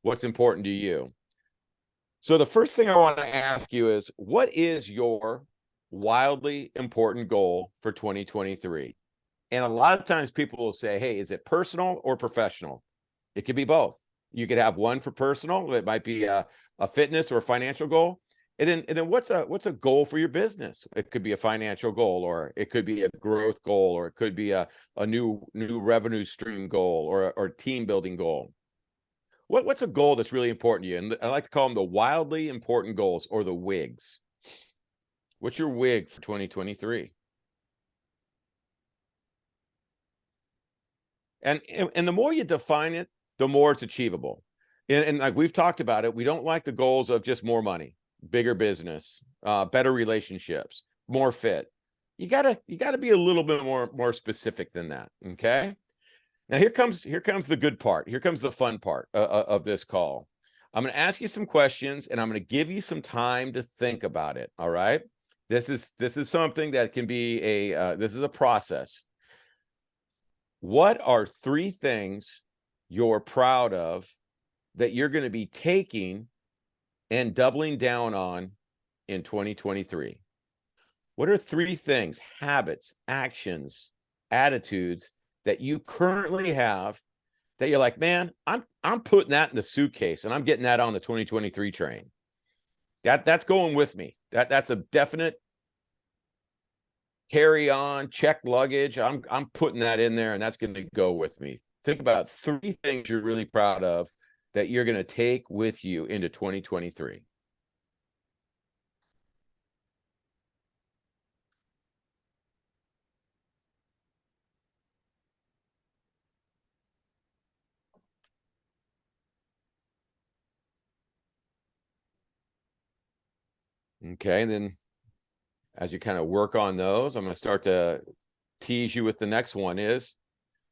what's important to you. So the first thing I want to ask you is, what is your wildly important goal for 2023? And a lot of times people will say, hey, is it personal or professional? It could be both. You could have one for personal. It might be a fitness or a financial goal. And then what's a goal for your business? It could be a financial goal, or it could be a growth goal, or it could be a new revenue stream goal, or team building goal. What's a goal that's really important to you? And I like to call them the wildly important goals, or the WIGs. What's your WIG for 2023? And the more you define it, the more it's achievable. And like we've talked about it, we don't like the goals of just more money, bigger business, better relationships, more fit. You gotta be a little bit more specific than that. Okay. Now here comes the good part. Here comes the fun part of this call. I'm going to ask you some questions, and I'm going to give you some time to think about it. All right. This is something that can be this is a process. What are 3 things you're proud of that you're going to be taking and doubling down on in 2023? What are 3 things, habits, actions, attitudes that you currently have that you're like, man, I'm putting that in the suitcase and I'm getting that on the 2023 train? That's going with me. That's a definite carry on, check luggage. I'm putting that in there, and that's going to go with me. Think about 3 things you're really proud of that you're going to take with you into 2023. Okay, and then as you kind of work on those, I'm going to start to tease you with the next one is,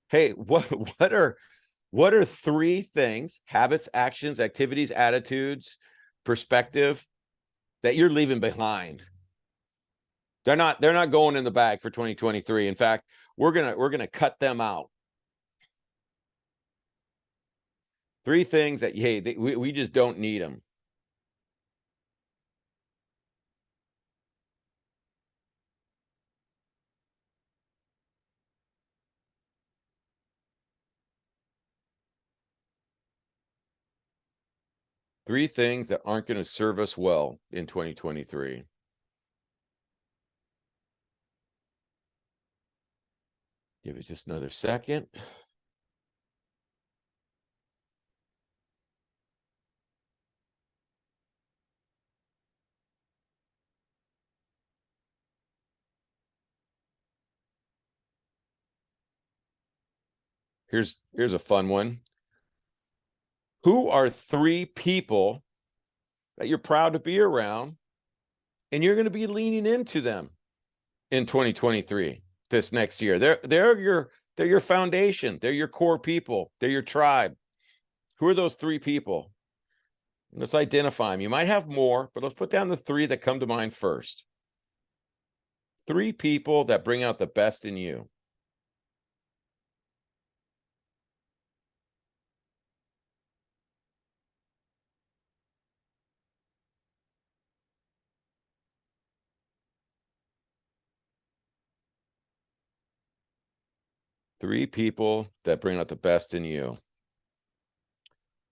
hey, what are 3 things, habits, actions, activities, attitudes, perspective that you're leaving behind? They're not going in the bag for 2023. In fact, we're gonna cut them out. 3 things that, hey, we just don't need them. 3 things that aren't going to serve us well in 2023. Give it just another second. Here's a fun one. Who are 3 people that you're proud to be around, and you're going to be leaning into them in 2023, this next year? They're your foundation. They're your core people. They're your tribe. Who are those 3 people? Let's identify them. You might have more, but let's put down the 3 that come to mind first. 3 people that bring out the best in you. 3 people that bring out the best in you.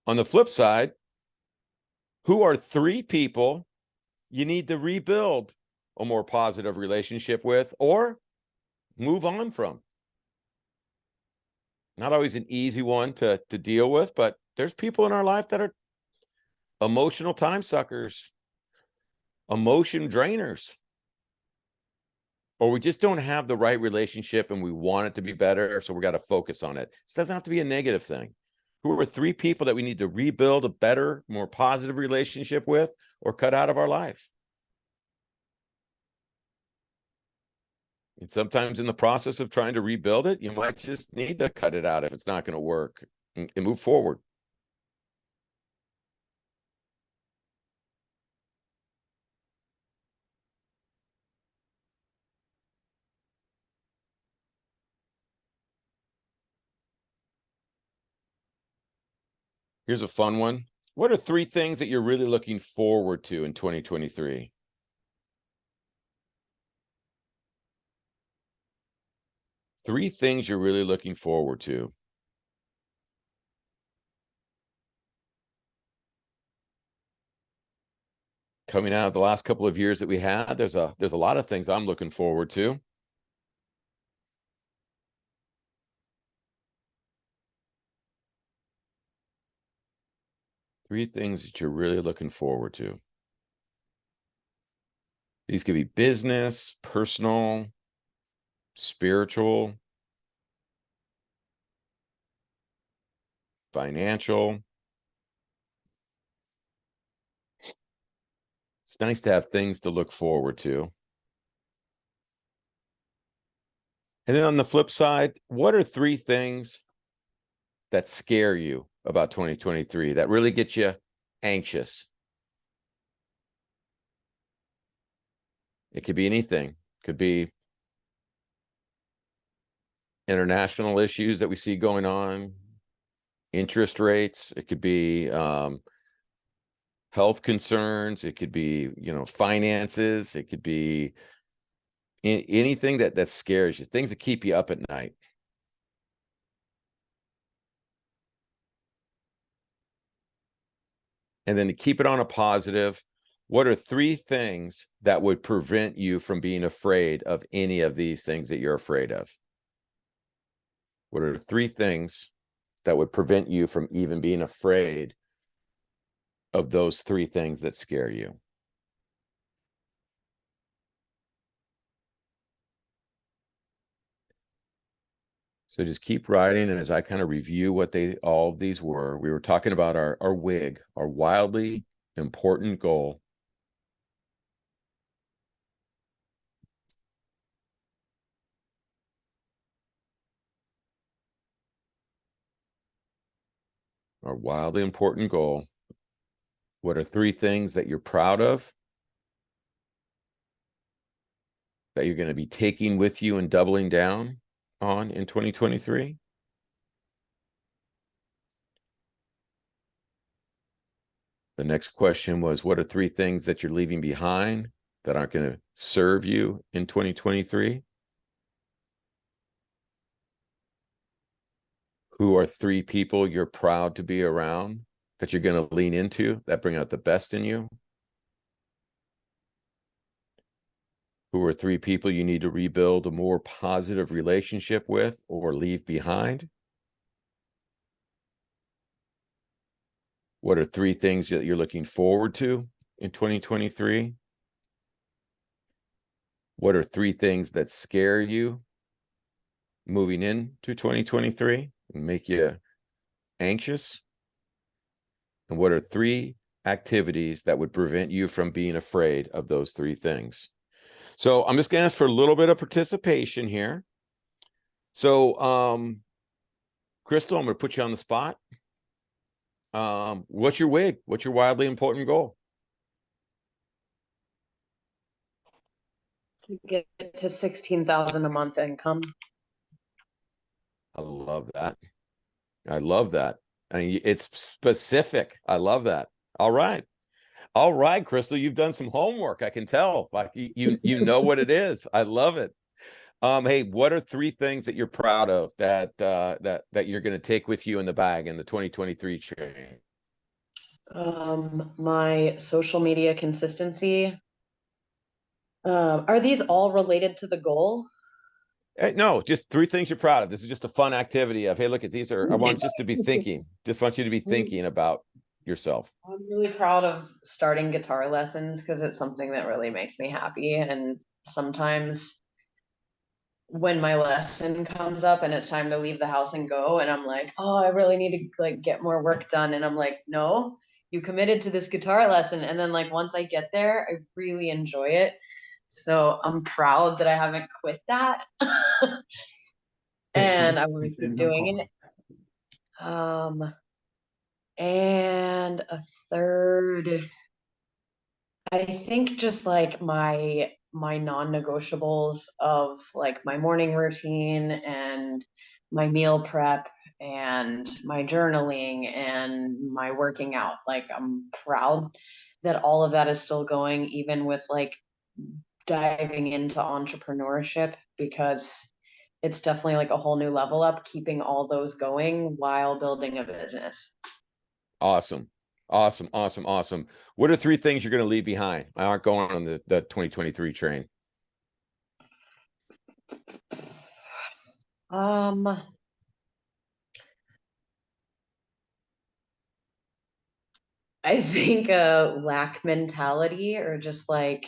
On the flip side, who are 3 people you need to rebuild a more positive relationship with or move on from? Not always an easy one to deal with, but there's people in our life that are emotional time suckers, emotion drainers, or we just don't have the right relationship and we want it to be better, so we got to focus on it. This doesn't have to be a negative thing. Who are 3 people that we need to rebuild a better, more positive relationship with or cut out of our life? And sometimes in the process of trying to rebuild it, you might just need to cut it out if it's not going to work and move forward. Here's a fun one. What are 3 things that you're really looking forward to in 2023? Three things you're really looking forward to. Coming out of the last couple of years that we had, there's a lot of things I'm looking forward to. Three things that you're really looking forward to. These could be business, personal, spiritual, financial. It's nice to have things to look forward to. And then on the flip side, what are 3 things that scare you about 2023 that really get you anxious? It could be anything. It could be international issues that we see going on, interest rates. It could be health concerns. It could be, finances. It could be anything that scares you, things that keep you up at night. And then to keep it on a positive, what are 3 things that would prevent you from being afraid of any of these things that you're afraid of? What are 3 things that would prevent you from even being afraid of those 3 things that scare you? So just keep writing, and as I kind of review what all of these were, we were talking about our WIG, our wildly important goal. Our wildly important goal. What are 3 things that you're proud of, that you're going to be taking with you and doubling down on in 2023? The next question was, what are 3 things that you're leaving behind that aren't going to serve you in 2023? Who are 3 people you're proud to be around that you're going to lean into that bring out the best in you? Who are 3 people you need to rebuild a more positive relationship with or leave behind? What are 3 things that you're looking forward to in 2023? What are 3 things that scare you moving into 2023 and make you anxious? And what are 3 activities that would prevent you from being afraid of those 3 things? So I'm just going to ask for a little bit of participation here. So, Crystal, I'm going to put you on the spot. What's your WIG? What's your wildly important goal? To get to 16,000 a month income. I love that. I love that. I mean, it's specific. I love that. All right. All right, Crystal, you've done some homework. I can tell. Like you know what it is. I love it. Hey, what are 3 things that you're proud of that you're going to take with you in the bag in the 2023 training? My social media consistency. Are these all related to the goal? No, just 3 things you're proud of. This is just a fun activity of, hey, look at these are, I want just to be thinking. Just want you to be thinking about yourself. I'm really proud of starting guitar lessons because it's something that really makes me happy. And sometimes when my lesson comes up and it's time to leave the house and go, and I'm like, oh, I really need to like get more work done. And I'm like, no, you committed to this guitar lesson. And then like once I get there, I really enjoy it. So I'm proud that I haven't quit that. And I want to keep doing it. And a third, I think just like my non-negotiables of like my morning routine and my meal prep and my journaling and my working out. Like, I'm proud that all of that is still going, even with like diving into entrepreneurship, because it's definitely like a whole new level up, keeping all those going while building a business. Awesome. Awesome. Awesome. Awesome. What are three things you're going to leave behind? I aren't going on the 2023 train. Um, I think a lack mentality, or just like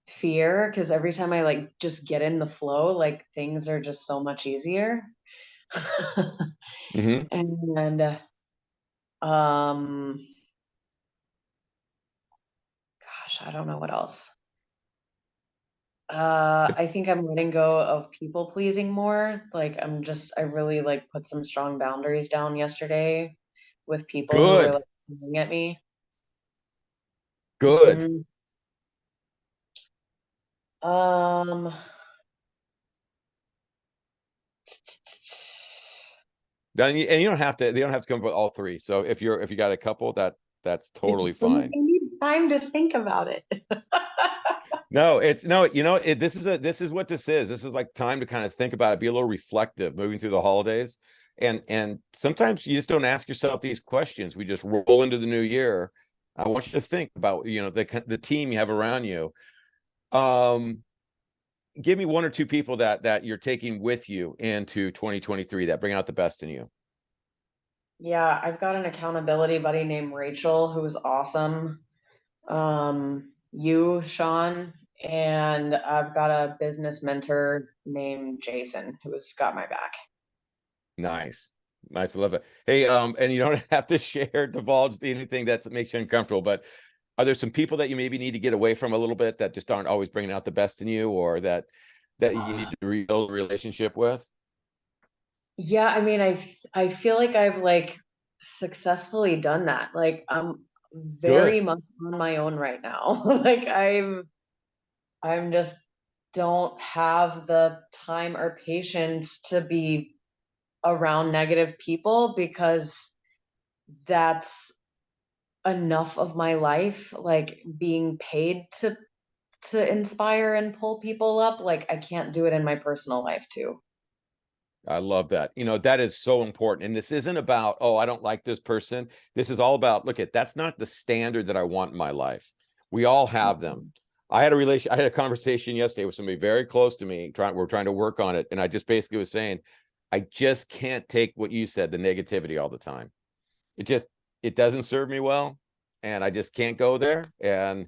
fear, because every time I like just get in the flow, like things are just so much easier. Mm-hmm. And um gosh, I don't know what else. I think I'm letting go of people pleasing more. Like, I really like put some strong boundaries down yesterday with people who were Good. like coming at me. Good. Mhm. Um, And you don't have to, they don't have to come up with all three. So if you got a couple, that's totally I fine. need time to think about it. No, it's no, this is what this is. This is like time to kind of think about it, be a little reflective moving through the holidays. And sometimes you just don't ask yourself these questions. We just roll into the new year. I want you to think about, the team you have around you. Um, Give me one or two people that you're taking with you into 2023 that bring out the best in you. Yeah, I've got an accountability buddy named Rachel who's awesome. You, Sean, and I've got a business mentor named Jason who's got my back. Nice. Nice. I love it. Hey, and you don't have to divulge anything that makes you uncomfortable, but are there some people that you maybe need to get away from a little bit that just aren't always bringing out the best in you, or that you need to rebuild a relationship with? Yeah, I mean, I feel like I've like successfully done that. Like, I'm very Good. much on my own right now. Like, I'm just don't have the time or patience to be around negative people, because that's enough of my life, like being paid to inspire and pull people up. Like, I can't do it in my personal life too. I love that. That is so important. And this isn't about, oh, I don't like this person. This is all about, look at, that's not the standard that I want in my life. We all have them. I had a conversation yesterday with somebody very close to me. We're trying to work on it. And I just basically was saying, I just can't take what you said, the negativity all the time. It just, it doesn't serve me well. And I just can't go there. And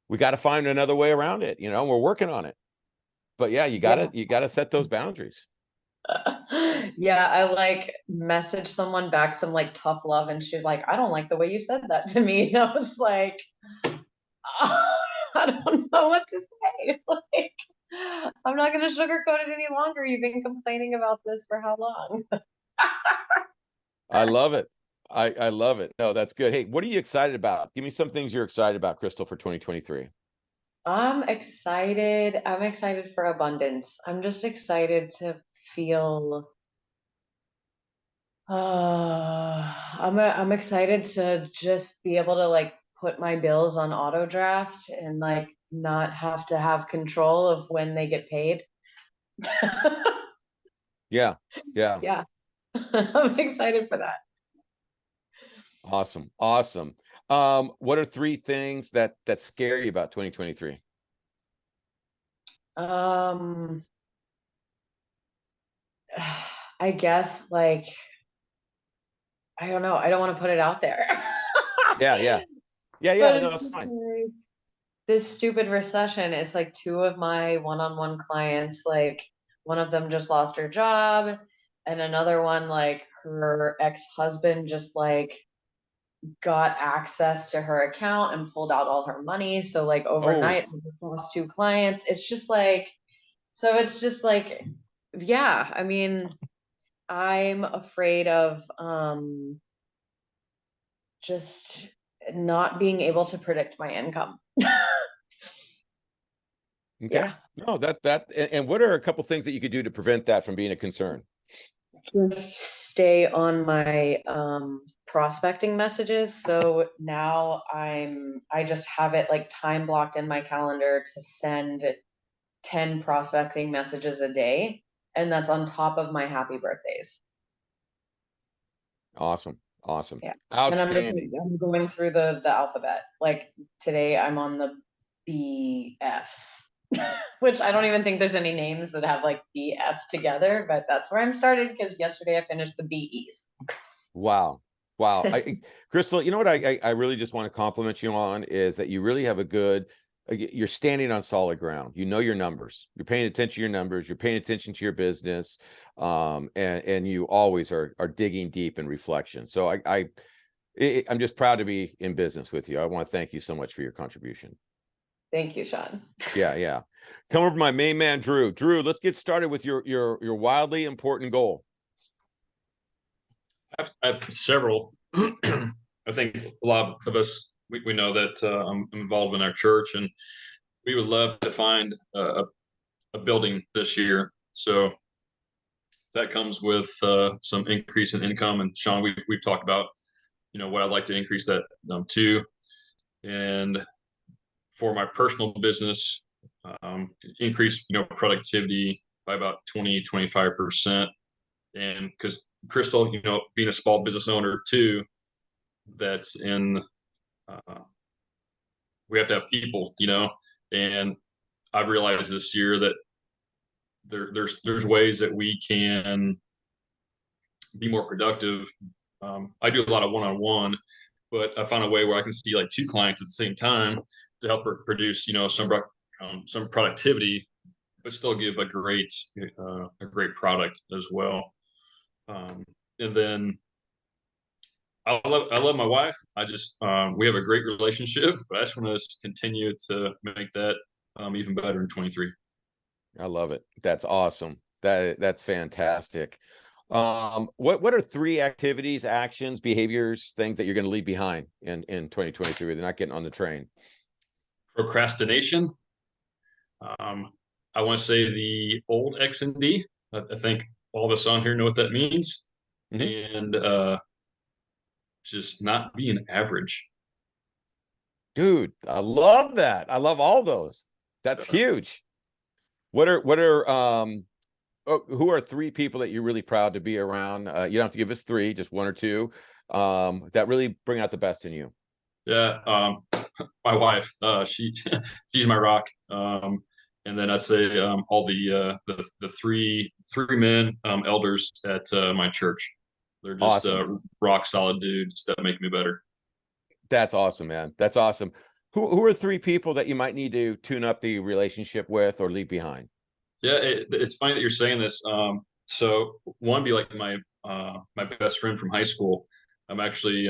we got to find another way around it. We're working on it. But yeah, Yeah. you gotta set those boundaries. Yeah, I like messaged someone back some like tough love, and she's like, I don't like the way you said that to me. And I was like, I don't know what to say. Like, I'm not gonna sugarcoat it any longer. You've been complaining about this for how long? I love it. I love it. No, that's good. Hey, what are you excited about? Give me some things you're excited about, Crystal, for 2023. I'm excited. I'm excited for abundance. I'm just excited to feel. I'm excited to just be able to like put my bills on auto draft and like not have to have control of when they get paid. Yeah. Yeah. Yeah, I'm excited for that. Awesome. Awesome. What are three things that scare you about 2023? Um, I guess like I don't know. I don't want to put it out there. Yeah, yeah. Yeah, But yeah. No, it's it's just fine. like this stupid recession. It's like two of my one-on-one clients, like one of them just lost her job, and another one, like her ex-husband just like got access to her account and pulled out all her money. So like Oh, overnight, I just lost two clients. It's just like, so it's just like, yeah, I mean, I'm afraid of just not being able to predict my income. okay. Yeah. No, and what are a couple things that you could do to prevent that from being a concern? Just stay on my prospecting messages. So now I just have it like time blocked in my calendar to send 10 prospecting messages a day. And that's on top of my happy birthdays. Awesome. Awesome. Yeah. And Outstanding. I'm going through the alphabet. Like today I'm on the BFs, which I don't even think there's any names that have like BF together, but that's where I'm started because yesterday I finished the BEs. Wow. Wow. Crystal, you know what I really just want to compliment you on is that you really have a good, you're standing on solid ground. You know your numbers. You're paying attention to your numbers. You're paying attention to your business. And you always are digging deep in reflection. So I'm just proud to be in business with you. I want to thank you so much for your contribution. Thank you, Sean. Yeah, yeah. Come over to my main man, Drew. Drew, let's get started with your wildly important goal. I have several. I think a lot of us, we know that I'm involved in our church, and we would love to find a building this year. So that comes with some increase in income. And Sean, we've talked about, what I'd like to increase that to. And for my personal business, increase, productivity by about 20-25%. And because Crystal, being a small business owner too, that's in, we have to have people, and I've realized this year that there's ways that we can be more productive. I do a lot of one-on-one, but I found a way where I can see like two clients at the same time to help produce, some productivity, but still give a great product as well. And then I love my wife. I just we have a great relationship, but I just want to continue to make that even better in 23. I love it. That's awesome. That's fantastic. What are 3 activities, actions, behaviors, things that you're going to leave behind in 2023? They're not getting on the train. Procrastination. I want to say the old XND. I think all of us on here know what that means. Mm-hmm. And just not being average. Dude, I love that. I love all those. That's huge. What are who are 3 people that you're really proud to be around? You don't have to give us 3, just 1 or 2, that really bring out the best in you. Yeah, my wife, she's my rock. And then I'd say all the three men elders at my church. They're just Awesome. rock solid dudes that make me better. That's awesome, man. That's awesome. Who are 3 people that you might need to tune up the relationship with or leave behind? Yeah, it's funny that you're saying this. So one be like my best friend from high school. I'm actually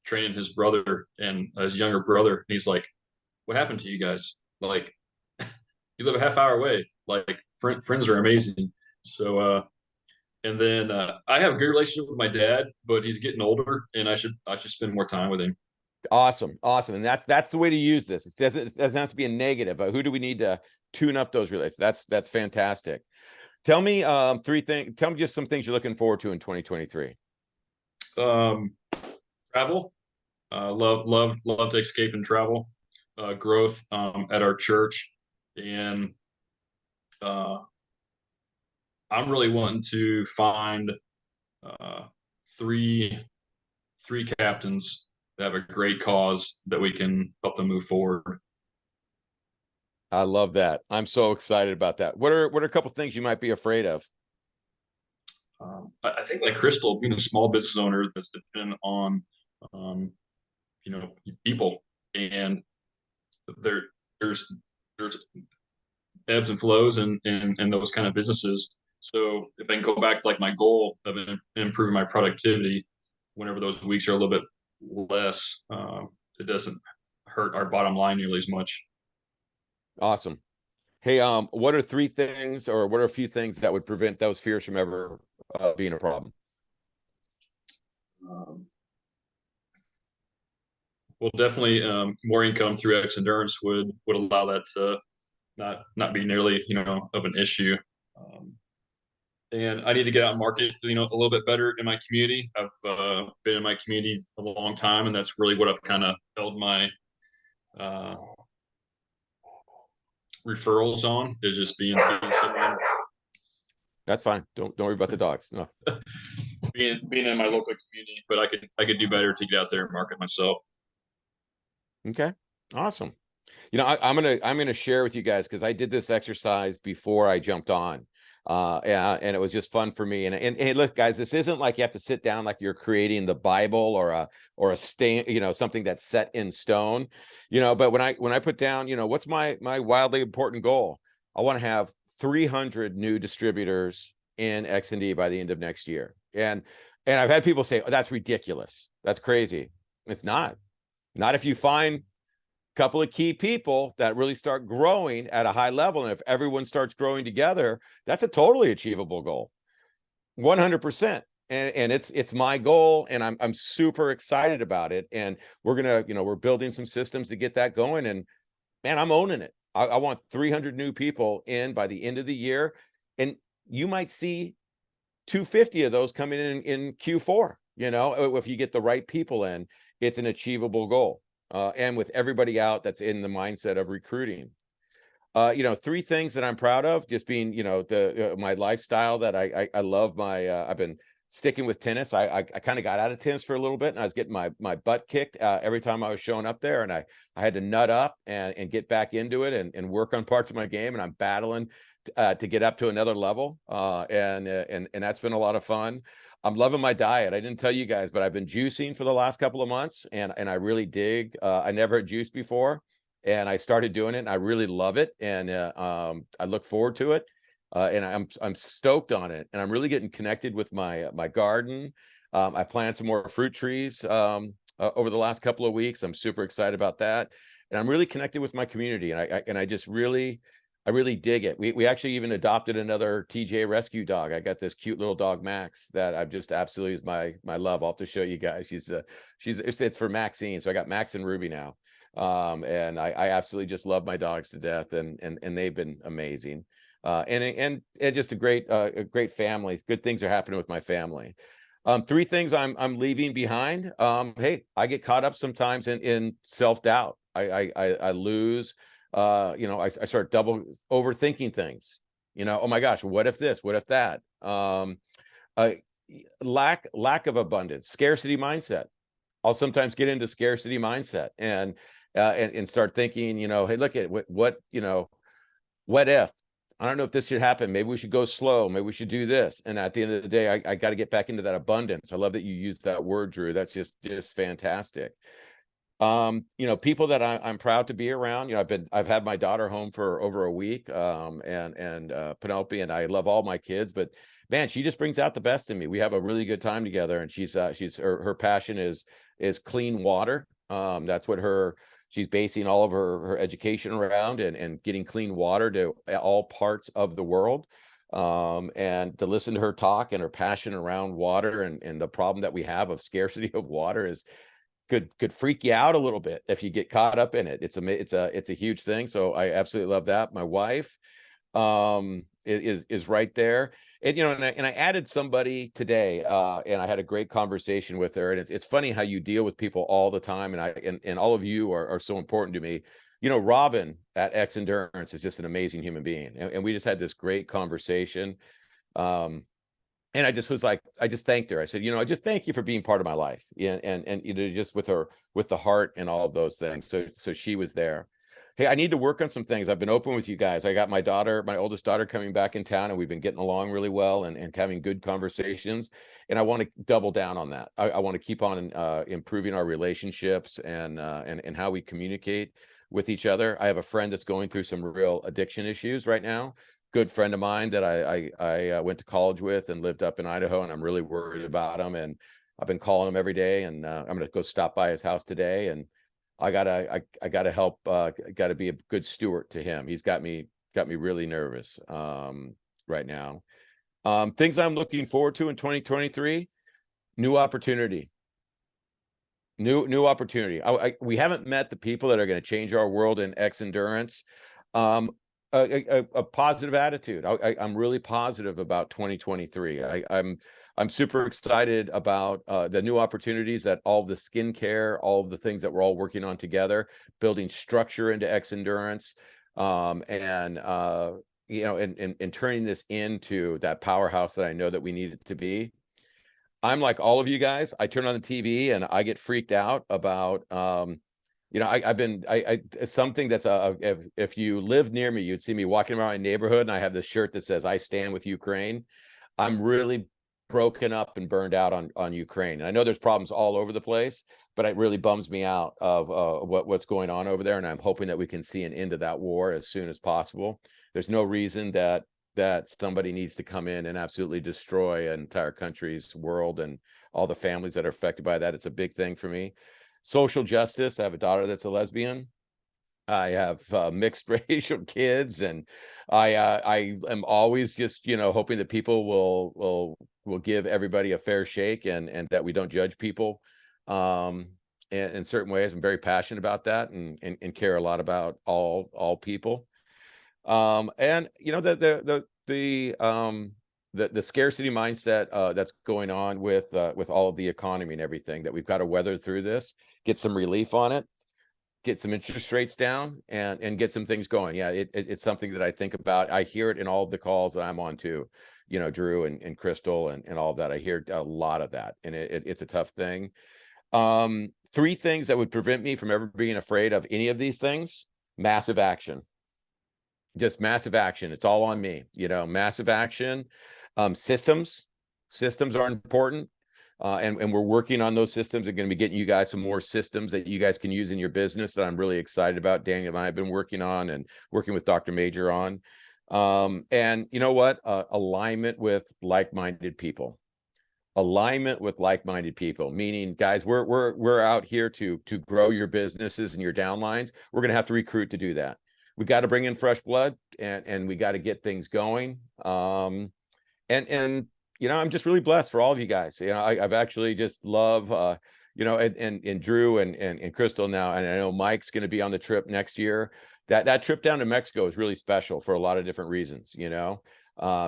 training his brother and his younger brother. And he's like, "What happened to you guys? Like, you live a half hour away. Like, friends are amazing." So, and then I have a good relationship with my dad, but he's getting older, and I should spend more time with him. Awesome. Awesome. And that's the way to use this. It doesn't have to be a negative, but who do we need to tune up those relations? That's fantastic. Tell me 3 things. Tell me just some things you're looking forward to in 2023. Um, Travel, love to escape and travel. Growth at our church, and uh, I'm really wanting to find uh, three captains that have a great cause that we can help them move forward. I love that. I'm so excited about that. What are a couple things you might be afraid of? I think like Crystal, being a small business owner that's dependent on um, people, and there there's there's ebbs and flows and those kind of businesses. So if I can go back to like my goal of improving my productivity, whenever those weeks are a little bit less, it doesn't hurt our bottom line nearly as much. Awesome. Hey, what are 3 things or what are a few things that would prevent those fears from ever being a problem? Um, well, definitely more income through Xendurance would allow that to not be nearly of an issue. Um, and I need to get out and market, a little bit better in my community. I've been in my community a long time, and that's really what I've kind of held my uh, referrals on, is just being someone, That's fine. Don't worry about the dogs. No. being in my local community. But I could do better to get out there and market myself. Okay. Awesome. I'm gonna share with you guys, because I did this exercise before I jumped on. And it was just fun for me. And hey, look, guys, this isn't like you have to sit down like you're creating the Bible or a stain, something that's set in stone. But when I put down, what's my wildly important goal? I want to have 300 new distributors in XND by the end of next year. And I've had people say, oh, that's ridiculous. That's crazy. It's not. Not if you find couple of key people that really start growing at a high level. And if everyone starts growing together, that's a totally achievable goal. 100%. And it's my goal, and I'm super excited about it. And we're building some systems to get that going. And man, I'm owning it. I want 300 new people in by the end of the year. And you might see 250 of those coming in Q4. If you get the right people in, it's an achievable goal. And with everybody out that's in the mindset of recruiting. 3 things that I'm proud of, just being, my lifestyle that I love. I've been sticking with tennis. I kind of got out of tennis for a little bit, and I was getting my butt kicked every time I was showing up there, and I had to nut up and get back into it and work on parts of my game, and I'm battling to get up to another level. And that's been a lot of fun. I'm loving my diet. I didn't tell you guys, but I've been juicing for the last couple of months, and I really dig. I never had juiced before, and I started doing it, and I really love it, and I look forward to it, and I'm stoked on it, and I'm really getting connected with my garden. I planted some more fruit trees over the last couple of weeks. I'm super excited about that, and I'm really connected with my community, and I just really. I really dig it. We actually even adopted another TJ rescue dog. I got this cute little dog, Max, that I've just absolutely is my love. I'll have to show you guys. It's for Maxine. So I got Max and Ruby now. And I absolutely just love my dogs to death, and they've been amazing. And just a great family. Good things are happening with my family. 3 things I'm leaving behind. Hey, I get caught up sometimes in self-doubt. I lose. I start double overthinking things. Oh my gosh, what if this? What if that? Lack of abundance, scarcity mindset. I'll sometimes get into scarcity mindset and start thinking, hey, look at what if? I don't know if this should happen. Maybe we should go slow. Maybe we should do this. And at the end of the day, I got to get back into that abundance. I love that you used that word, Drew. That's just fantastic. People that I'm proud to be around. I've had my daughter home for over a week, and Penelope, and I love all my kids, but man, she just brings out the best in me. We have a really good time together, and her passion is clean water. That's what she's basing all of her education around, and getting clean water to all parts of the world. And to listen to her talk and her passion around water, and the problem that we have of scarcity of water could freak you out a little bit if you get caught up in it. It's a huge thing. So I absolutely love that. My wife is right there. And I added somebody today, and I had a great conversation with her. And it's funny how you deal with people all the time, and all of you are so important to me. Robin at Xendurance is just an amazing human being, and we just had this great conversation. And I just was like, I just thanked her. I said, I just thank you for being part of my life. Yeah. And just with the heart and all of those things. So she was there. Hey, I need to work on some things. I've been open with you guys. I got my oldest daughter coming back in town, and we've been getting along really well, and having good conversations. And I want to double down on that. I want to keep on improving our relationships and how we communicate with each other. I have a friend that's going through some real addiction issues right now. Good friend of mine that I went to college with and lived up in Idaho, and I'm really worried about him. And I've been calling him every day, and I'm going to go stop by his house today. And I gotta help. Got to be a good steward to him. He's got me really nervous right now. Things I'm looking forward to in 2023: new opportunity. New opportunity. We haven't met the people that are going to change our world in Xendurance. a positive attitude. I'm really positive about 2023. I'm super excited about the new opportunities that all the skincare, all of the things that we're all working on together, building structure into Xendurance, and you know, and turning this into that powerhouse that I know that we need it to be. I'm like all of you guys. I turn on the TV and I get freaked out about you know, I've been something that's if you live near me, you'd see me walking around my neighborhood and I have this shirt that says I stand with Ukraine. I'm really broken up and burned out on Ukraine. And I know there's problems all over the place, but it really bums me out of what's going on over there. And I'm hoping that we can see an end to that war as soon as possible. There's no reason that somebody needs to come in and absolutely destroy an entire country's world and all the families that are affected by that. It's a big thing for me. Social justice. I have a daughter that's a lesbian. I have mixed racial kids, and I am always just, you know, hoping that people will give everybody a fair shake, and that we don't judge people in certain ways. I'm very passionate about that, and care a lot about all people. And you know, the scarcity mindset that's going on with all of the economy and everything, that we've got to weather through this, get some relief on it, get some interest rates down, and get some things going. Yeah, it's something that I think about. I hear it in all of the calls that I'm on too, you know, Drew and Crystal and all of that. I hear a lot of that, and it's a tough thing. Three things that would prevent me from ever being afraid of any of these things: massive action. Just massive action. It's all on me, you know, massive action. Systems are important. And we're working on those systems. Are going to be getting you guys some more systems that you guys can use in your business that I'm really excited about. Daniel and I have been working on, and working with Dr. Major on. And you know what? Alignment with like-minded people. Alignment with like-minded people, meaning, guys, we're out here to grow your businesses and your downlines. We're going to have to recruit to do that. We got to bring in fresh blood, and we got to get things going. And you know, I'm just really blessed for all of you guys. You know, I've actually just love, you know, and Drew and Crystal now, and I know Mike's going to be on the trip next year. That trip down to Mexico is really special for a lot of different reasons. You know,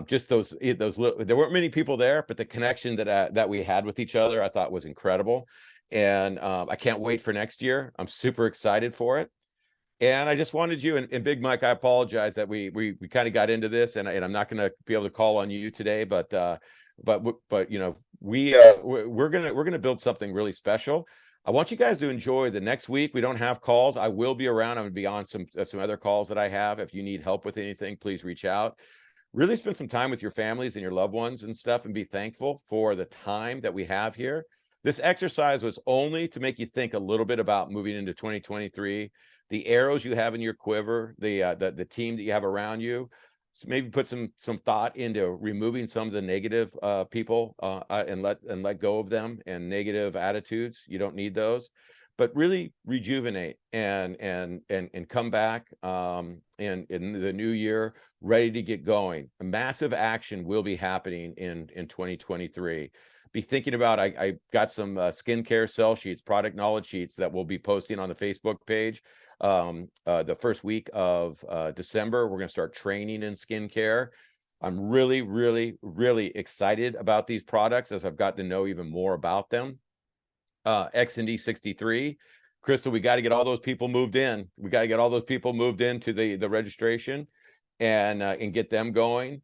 just those little, there weren't many people there, but the connection that we had with each other, I thought was incredible. And I can't wait for next year. I'm super excited for it. And I just wanted you, and Big Mike, I apologize that we kind of got into this, and I'm not going to be able to call on you today, but you know, we're gonna build something really special. I want you guys to enjoy the next week. We don't have calls. I will be around. I'm gonna be on some other calls that I have. If you need help with anything, please reach out. Really spend some time with your families and your loved ones and stuff, and be thankful for the time that we have here. This exercise was only to make you think a little bit about moving into 2023, the arrows you have in your quiver, the team that you have around you. So maybe put some thought into removing some of the negative people, and let go of them, and negative attitudes. You don't need those, but really rejuvenate and come back in the new year ready to get going. A massive action will be happening in 2023. Be thinking about, I got some skincare sell sheets, product knowledge sheets that we'll be posting on the Facebook page. The first week of December, we're going to start training in skincare. I'm really, really, really excited about these products as I've gotten to know even more about them. XND 63, Crystal, we got to get all those people moved in. We got to get all those people moved into the registration, and get them going.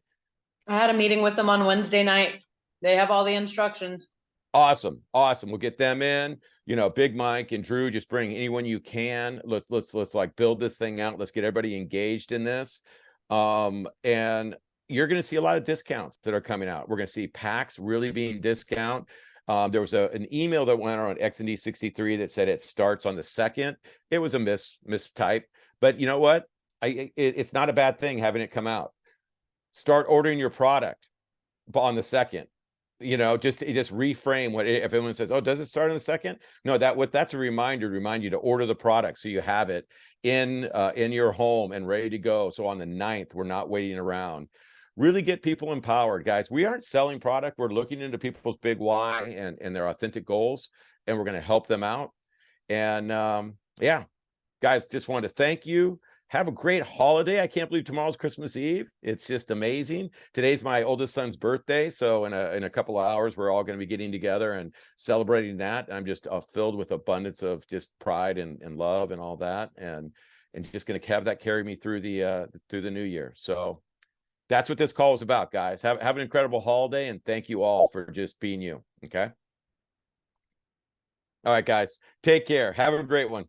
I had a meeting with them on Wednesday night. They have all the instructions. Awesome. We'll get them in. You know, Big Mike and Drew, just bring anyone you can. Let's like build this thing out. Let's get everybody engaged in this. And you're going to see a lot of discounts that are coming out. We're going to see packs really being discount. There was an email that went on XND 63 that said it starts on the 2nd. It was a mistype, but you know what? It's not a bad thing having it come out. Start ordering your product on the 2nd. You know, just reframe what, if anyone says, oh, does it start on the 2nd? No, that's a reminder to remind you to order the product so you have it in your home and ready to go. So on the 9th, we're not waiting around. Really get people empowered, guys. We aren't selling product. We're looking into people's big why and their authentic goals, and we're going to help them out. And yeah, guys, just wanted to thank you. Have a great holiday. I can't believe tomorrow's Christmas Eve. It's just amazing. Today's my oldest son's birthday, so in a couple of hours, we're all going to be getting together and celebrating that. I'm just filled with abundance of just pride and love and all that, and just going to have that carry me through the new year. So that's what this call is about, guys. Have an incredible holiday, and thank you all for just being you. Okay. All right, guys. Take care. Have a great one.